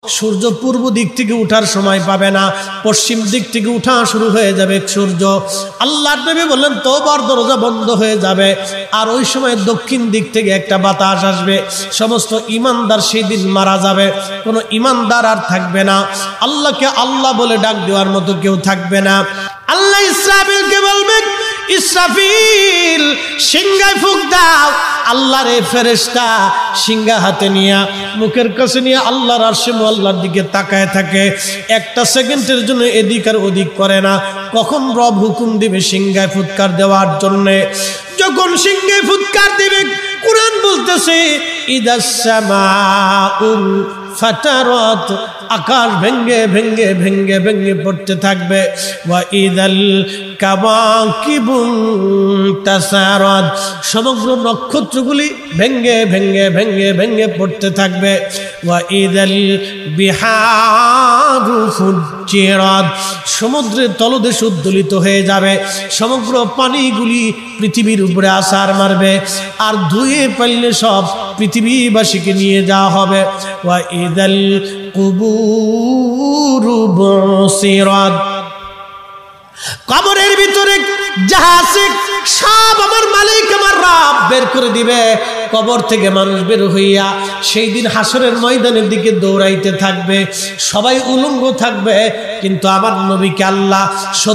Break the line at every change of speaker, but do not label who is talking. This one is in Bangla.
সূর্য পূর্ব দিক থেকে উঠার সময় পাবে না, পশ্চিম দিক থেকে উঠা শুরু হয়ে যাবে সূর্য। আল্লাহর নবী বললেন তওবার দরজা বন্ধ হয়ে যাবে, আর ওই সময় দক্ষিণ দিক থেকে একটা বাতাস আসবে। সমস্ত ঈমানদার সেই দিন মারা যাবে, কোনো ঈমানদার আর থাকবে না। আল্লাহকে আল্লাহ বলে ডাক দেওয়ার মতো কেউ থাকবে না। আল্লাহ ইসরাফিলকে বলবেন, ইসরাফিল সিংহায় ফুঁক দাও। আল্লাহর এই ফেরেশতা সিংহা হাতে নিয়ে মুখের কাছে নিয়ে আল্লাহর আরশে মুআল্লার দিকে তাকায় থাকে। একটা সেকেন্ডের জন্য এদিক আর ওদিক করে না। কখন রব হুকুম দিবে সিংহায় ফুৎকার দেওয়ার জন্য, যখন সিংহায় ফুৎকার দিবে, কুরআন বলতেছে ইদাস সামাউল ফাতারাত, আকাশ ভেঙ্গে ভেঙ্গে ভেঙ্গে ভেঙ্গে পড়তে থাকবে। ওয়া ইদাল কাওয়াকিবু তাসারাত, সমগ্র নক্ষত্রগুলি ভেঙ্গে ভেঙ্গে ভেঙ্গে ভেঙ্গে পড়তে থাকবে। ওয়া ইদাল বিহারু ফুজ্জিরাত, সমুদ্রের তলদেশ উদ্দোলিত হয়ে যাবে। সমগ্র পানিগুলি পৃথিবীর উপরে আছাড় মারবে, আর ধুয়ে পাইলে সব পৃথিবীবাসীকে নিয়ে যাওয়া হবে। ওয়া ইদাল কুবুরু বুসিরাত, কবরের ভিতরে যাহা আছে সব আমার মালিক আমার রব বের করে দিবে। কবর থেকে মানুষ বের হইয়া সেই দিন হাসরের ময়দানের দিকে দৌড়াইতে থাকবে, সবাই উলঙ্গ থাকবে, কিন্তু আমার নবীকে আল্লাহ